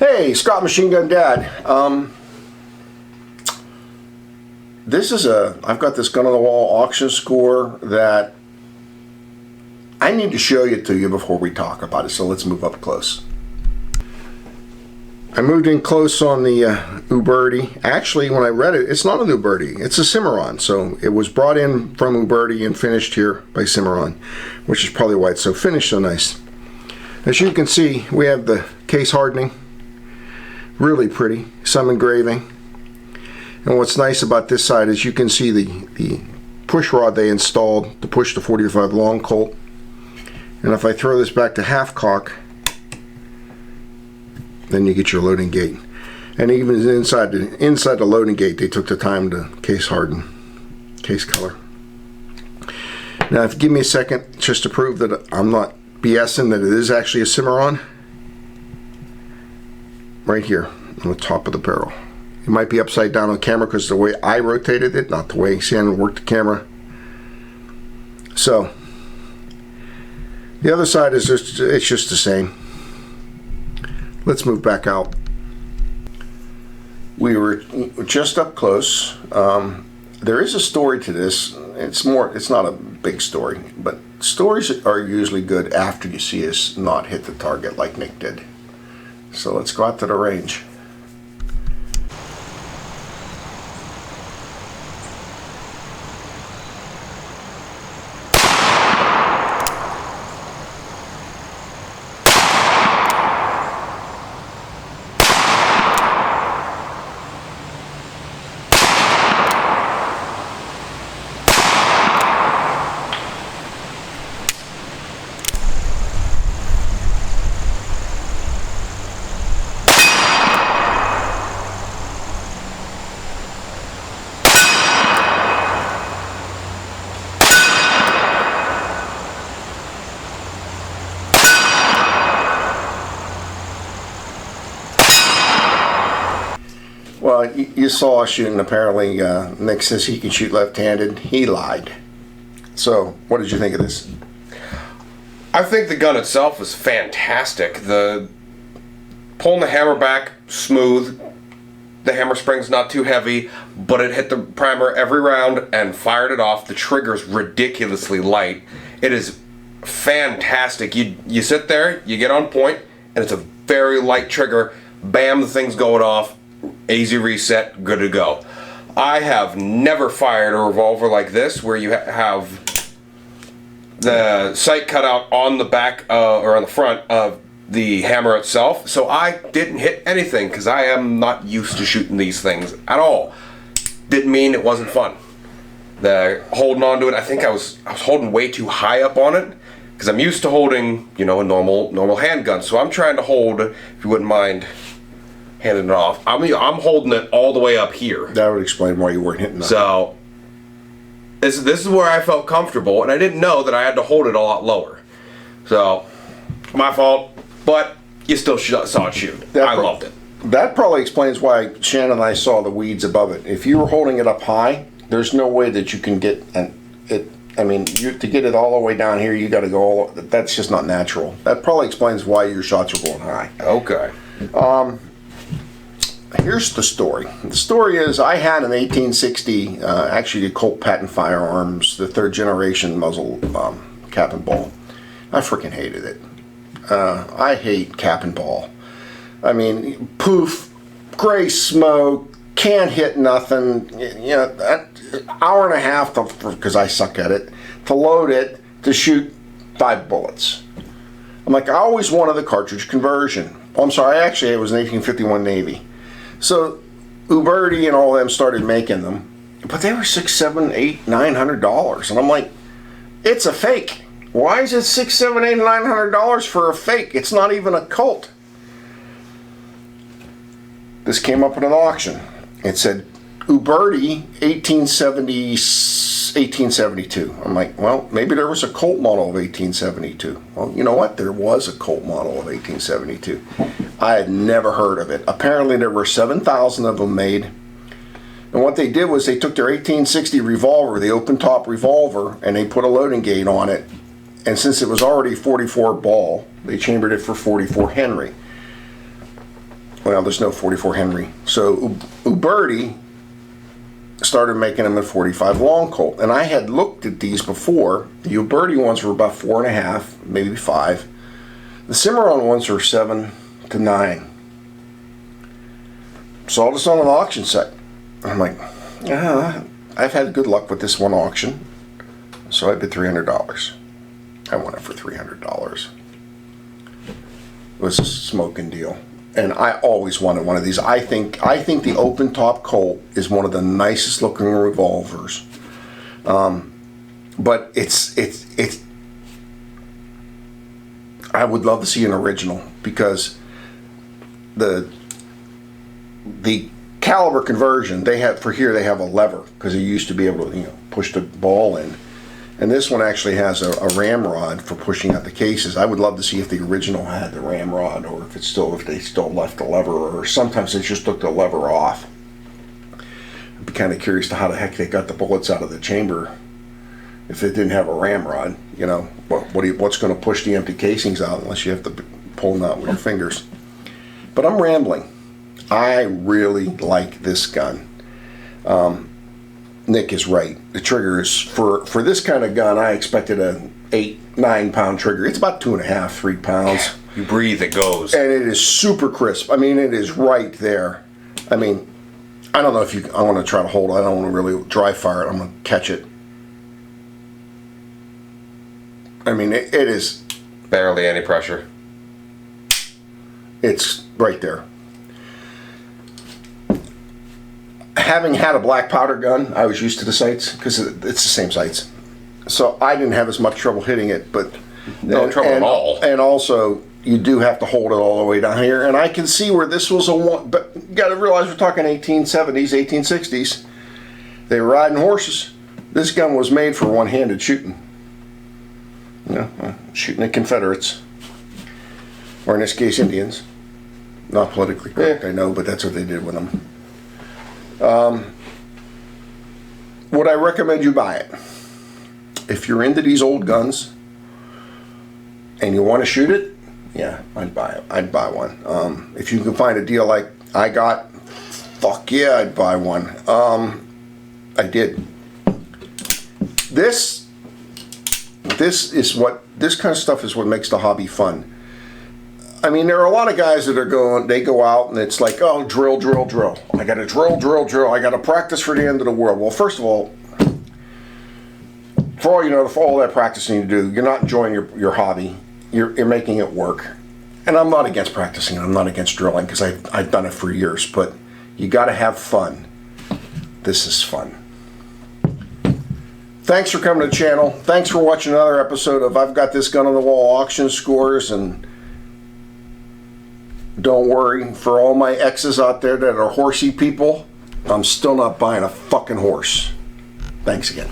Hey, Scott Machine Gun Dad. I've got this gun on the wall auction score that I need to show it to you before we talk about it, so let's move up close. I moved in close on the Uberti. Actually, when I read it, it's not an Uberti, it's a Cimmaron. So it was brought in from Uberti and finished here by Cimmaron, which is probably why it's so finished so nice. As you can see, we have the case hardening. Really pretty, some engraving. And what's nice about this side is you can see the push rod they installed to push the 45 long Colt. And if I throw this back to half cock, then you get your loading gate. And even inside the loading gate, they took the time to case harden, case color. Now, if you give me a second just to prove that I'm not BSing, that it is actually a Cimmaron. Right here on the top of the barrel. It might be upside down on camera because the way I rotated it, not the way Shannon worked the camera. So the other side is it's just the same. Let's move back out. We were just up close. There is a story to this. It's not a big story, but stories are usually good after you see us not hit the target like Nick did. So let's go out to the range. Well, you saw us shooting. Apparently, Nick says he can shoot left-handed. He lied. So, what did you think of this? I think the gun itself is fantastic. Pulling the hammer back, smooth. The hammer spring's not too heavy, but it hit the primer every round and fired it off. The trigger's ridiculously light. It is fantastic. You sit there, you get on point, and it's a very light trigger. Bam, the thing's going off. Easy reset, good to go. I have never fired a revolver like this where you have the sight cut out on the back or on the front of the hammer itself, so I didn't hit anything because I am not used to shooting these things at all. Didn't mean it wasn't fun. The holding on to it, I think I was holding way too high up on it because I'm used to holding, a normal handgun. So I'm trying to hold, if you wouldn't mind handing it off. I'm holding it all the way up here. That would explain why you weren't hitting that. So this is where I felt comfortable, and I didn't know that I had to hold it a lot lower. So my fault, but you still saw it shoot. I loved it. That probably explains why Shannon and I saw the weeds above it. If you were holding it up high, there's no way that you can get it. I mean, to get it all the way down here, you got to go that's just not natural. That probably explains why your shots are going high. Okay. Here's the story. The story is I had an 1860, actually the Colt Patent Firearms, the 3rd generation muzzle cap and ball. I freaking hated it. I hate cap and ball. I mean, poof, gray smoke, can't hit nothing. Hour and a half because I suck at it to load it to shoot 5 bullets. I'm like, I always wanted the cartridge conversion. Oh, I'm sorry, actually it was an 1851 Navy. So Uberti and all of them started making them, but they were $600, $700, $800, $900, and I'm like, it's a fake. Why is it $600, $700, $800, $900 for a fake? It's not even a Colt. This came up at an auction. It said Uberti 1872. I'm like, well, maybe there was a Colt model of 1872. Well, you know what? There was a Colt model of 1872. I had never heard of it. Apparently there were 7,000 of them made. And what they did was they took their 1860 revolver, the open top revolver, and they put a loading gate on it. And since it was already 44 ball, they chambered it for 44 Henry. Well, there's no 44 Henry. So Uberti started making them in 45 long Colt. And I had looked at these before. The Uberti ones were about 4.5, maybe 5. The Cimmaron ones were 7 to 9. Saw this on an auction set. I'm like, I've had good luck with this one auction. So I bid $300. I won it for $300. It was a smoking deal. And I always wanted one of these. I think the open top Colt is one of the nicest looking revolvers. But it's I would love to see an original, because the caliber conversion they have for here, they have a lever, because you used to be able to push the ball in. And this one actually has a ramrod for pushing out the cases. I would love to see if the original had the ramrod, or if they still left the lever, or sometimes they just took the lever off. I'd be kind of curious to how the heck they got the bullets out of the chamber if it didn't have a ramrod. What's going to push the empty casings out unless you have to pull them out with your fingers? But I'm rambling. I really like this gun. Nick is right. The trigger is, for this kind of gun, I expected an 8-9 pound trigger. It's about 2.5, 3 pounds. You breathe, it goes. And it is super crisp. I mean, it is right there. I mean, I don't know if I want to try to hold it. I don't want to really dry fire it. I'm going to catch it. I mean, it is barely any pressure. It's right there. Having had a black powder gun, I was used to the sights, because it's the same sights. So I didn't have as much trouble hitting it, but no trouble at all. And also, you do have to hold it all the way down here. And I can see where this was but you got to realize we're talking 1870s, 1860s. They were riding horses. This gun was made for one-handed shooting. Shooting at Confederates, or in this case, Indians. Not politically correct, I know, but that's what they did with them. Would I recommend you buy it? If you're into these old guns and you want to shoot it, yeah, I'd buy it. I'd buy one. If you can find a deal like I got, fuck yeah, I'd buy one. I did. This kind of stuff is what makes the hobby fun. I mean, there are a lot of guys that they go out and it's like, oh, drill. I got to drill. I got to practice for the end of the world. Well, first of all, for all you know, for all that practicing you do, you're not enjoying your hobby. You're making it work. And I'm not against practicing. I'm not against drilling, because I've done it for years. But you got to have fun. This is fun. Thanks for coming to the channel. Thanks for watching another episode of I've Got This Gun on the Wall auction scores. And don't worry, for all my exes out there that are horsey people, I'm still not buying a fucking horse. Thanks again.